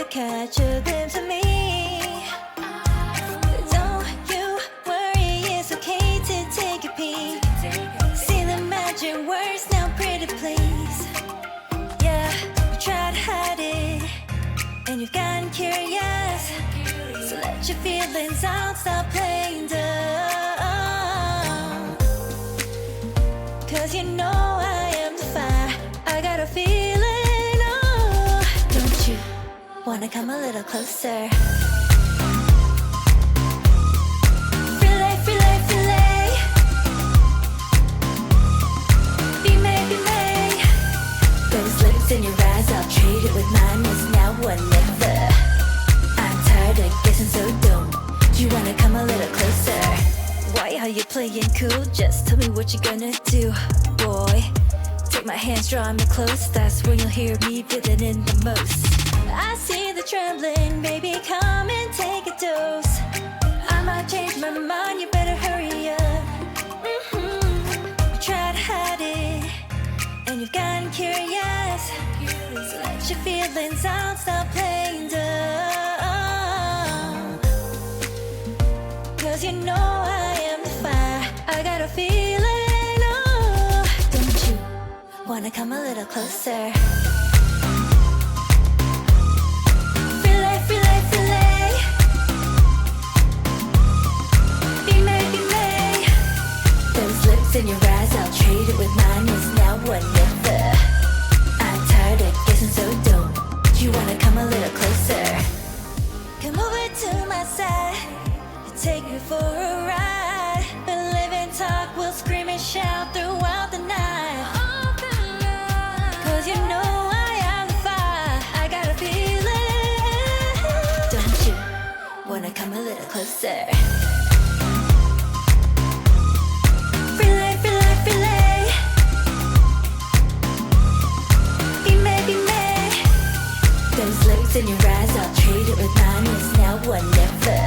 to catch a glimpse of me. Don't you worry, it's okay to take a peek. See the magic words now, pretty please. Yeah, you tried to hide it, and you've gotten curious. So let your feelings out, stop playing dumb. Cause you know I am the fire, I got a feeling, oh. Don't you wanna come a little closer? Relay, relay, relay. Be made, be made. Those lips in your eyes, I'll trade it with mine. It's now or never. I'm tired of guessing so dumb. Do you wanna come a little closer? Why are you playing cool? Just tell me what you're gonna do, boy. Take my hands, draw me close. That's when you'll hear me feeling in the most. I see the trembling, baby, come and take a dose. I might change my mind, you better hurry up. You tried to hide it, and you've gotten curious. So let your feelings out, stop playing dumb. Cause you know I am the fire, I got a feeling, oh. Don't you wanna come a little closer? Relay, relay, relay. Be made, be made. Those lips in your eyes, I'll trade it with mine. It's now or never. I'm tired of guessing so dumb. Do you wanna come a little closer? Come over to my side, take me for a ride. We'll live and talk, we'll scream and shout throughout the night. Cause you know I am the fire, I got a feeling. Don't you wanna come a little closer? Relay, relay, relay. Be made, be made. Those lips in your eyes, I'll trade it with mine. It's now or never.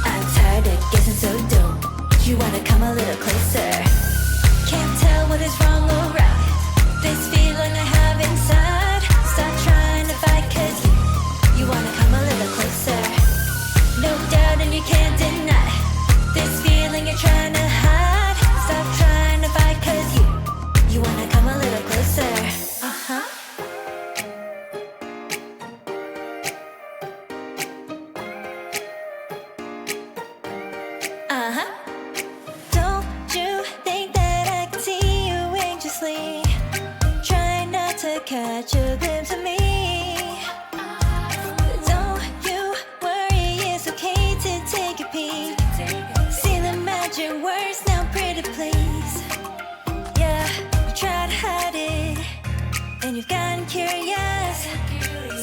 I'm tired of guessing so dumb. Do you wanna come a little closer? Can't tell what is wrong or right. This feeling I have inside. Stop trying to fight, cause you wanna come a little closer. No doubt and you can't deny this feeling you're trying to hide. Stop trying to fight, cause you wanna come a little closer. Uh-huh. Uh-huh. Don't you think that I can see you anxiously? Try not to catch a glimpse of me. Don't you worry, it's okay to take a peek. See the magic words now, pretty please. Yeah, you tried to hide it, and you've gotten curious.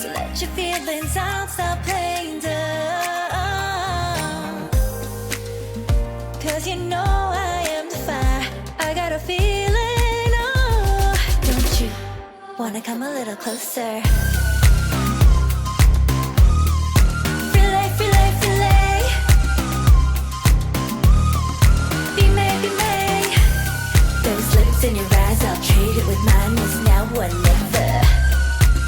So let your feelings out, stop playing dumb. Cause you know I am the fire, I got a feeling, oh. Don't you wanna come a little closer? Relay, relay, relay. Be made, be made. Those lips in your eyes, I'll trade it with mine. It's now or never.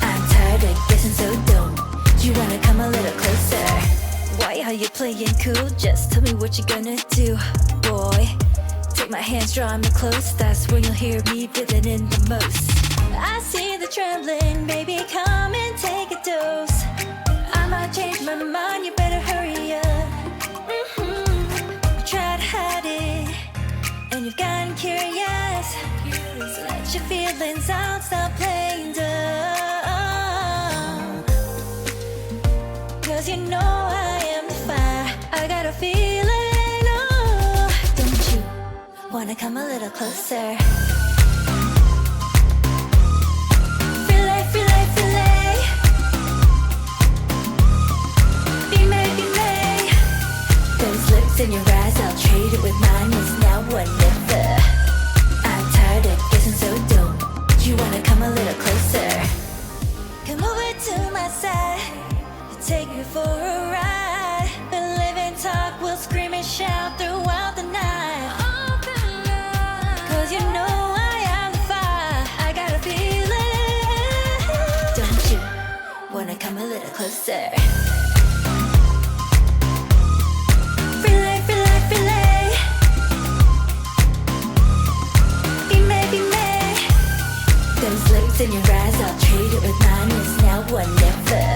I'm tired of guessing so dumb. Do you wanna come a little closer? Why are you playing cool? Just tell me what you're gonna do, boy. Take my hands, draw me close. That's when you'll hear me feeling in the most. I see the trembling, baby, come and take a dose. I might change my mind, you better hurry up. You tried to hide it, and you've gotten curious. So let your feelings out, stop playing dumb. Cause you know I am the fire, I got a feeling, oh. Don't you wanna come a little closer? Relay, relay, relay. Be made, be made. Those lips in your eyes, I'll trade it with mine. It's now or never. I'm tired of guessing so dumb. Do you wanna come a little closer? Come over to my side, take me for a ride. We'll live and talk, we'll scream and shout throughout the night. Cause you know I am the fire, I got a feeling. Don't you wanna come a little closer? Relay, relay, relay. Be me. Those lips in your eyes, I'll trade it with mine. It's now or never.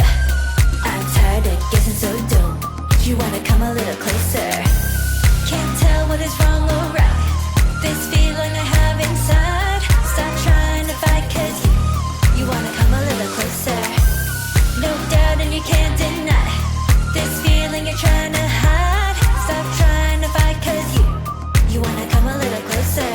I'm tired of guessing, so don't you wanna come a little closer? Can't tell what is wrong or right. This feeling I have inside. Stop trying to fight, cause you wanna come a little closer. No doubt and you can't deny this feeling you're trying to hide. Stop trying to fight, cause you wanna come a little closer.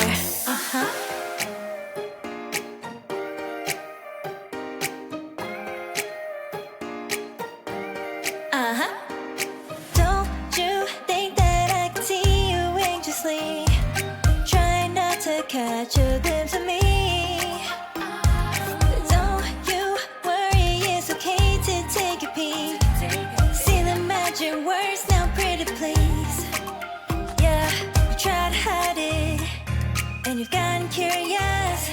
Don't you think that I can see you anxiously? Try not to catch a glimpse of me. Don't you worry, it's okay to take a peek. See the magic words now, pretty please. Yeah, you tried to hide it, and you've gotten curious.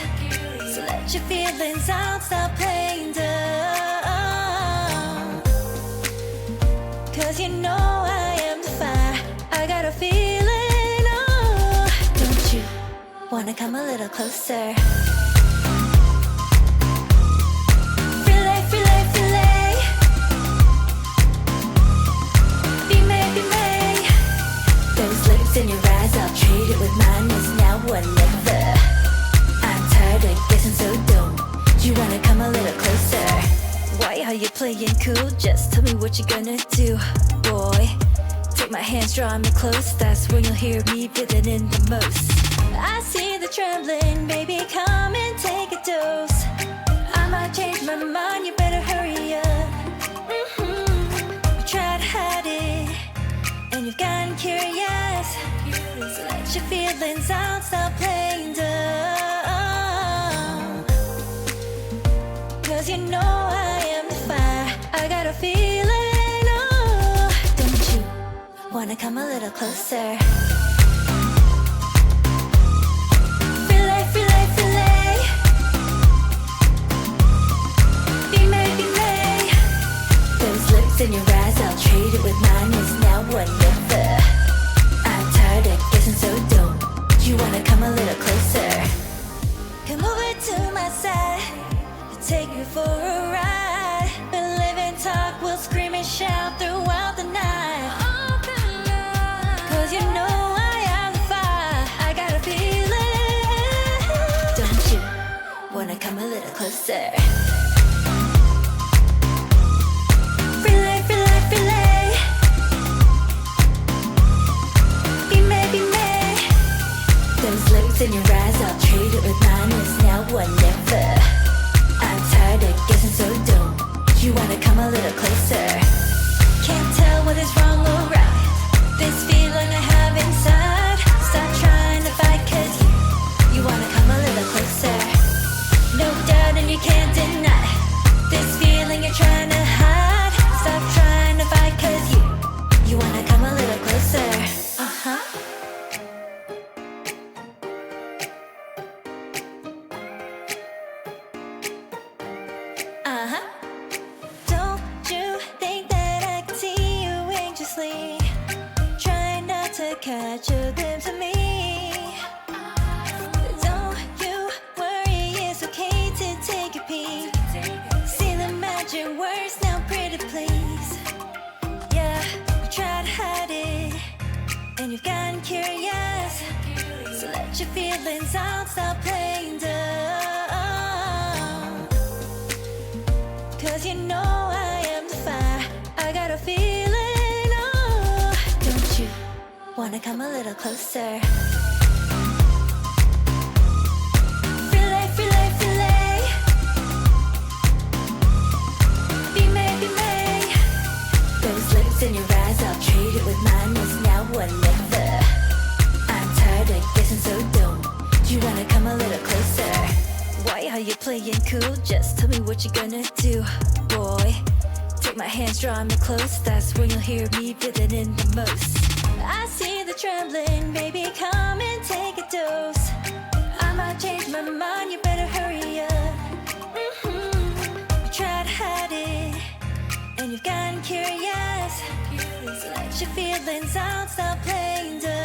So let your feelings out, stop playing dumb. Cause you know I am the fire, I got a feeling, oh. Don't you wanna come a little closer? Relay, relay, relay. Be me. Those lips in your eyes, I'll trade it with mine. It's now or never. I'm tired of guessing, so don't you wanna come a little closer? Why are you playing cool? Just tell me what you're gonna do, boy. Take my hands, draw me close. That's when you'll hear me breathing in the most. I see the trembling, baby, come and take a dose. I might change my mind, you better hurry up. You tried to hide it, and you've gotten curious. So let your feelings out, stop playing dumb. Cause you know I am the fire, I got a feeling, oh. Don't you wanna come a little closer? Relay, relay, relay. Be me. Those lips in your eyes, I'll trade it with mine. It's now or never. I'm tired of guessing, so don't you wanna come a little closer? Come over to my side, take you for a ride. We'll live and talk, we'll scream and shout throughout the night. Cause you know I am the fire, I got a feeling. Don't you wanna come a little closer? Relay, relay, relay. Be me. Those lips in your eyes, I'll trade it with mine. It's now or never. I'm tired of guessing, so don't you wanna come a little closer? Can't tell what is wrong or right. This feeling I have inside. Stop trying to fight, cause you wanna come a little closer. No doubt and you can't deny this feeling you're trying to hide. Stop trying to fight, cause you wanna come a little closer. Don't you think that I can see you anxiously? Try not to catch a glimpse of me. Don't you worry, it's okay to take a peek. See the magic words now, pretty please. Yeah, you tried to hide it, and you've gotten curious. So let your feelings out, stop playing dumb. Cause you know I am the fire, I got a feeling, oh. Don't you wanna come a little closer? Relay, relay, relay. Be me. Those lips in your eyes, I'll trade it with mine. It's now or never. I'm tired of guessing, so don't you wanna come a little closer? Why are you playing cool? Just tell me what you're gonna do, boy. Take my hands, draw me close. That's when you'll hear me breathing in the most. I see the trembling, baby, come and take a dose. I might change my mind, you better hurry up. You tried to hide it, and you've gotten curious. So let your feelings out, stop playing dirty.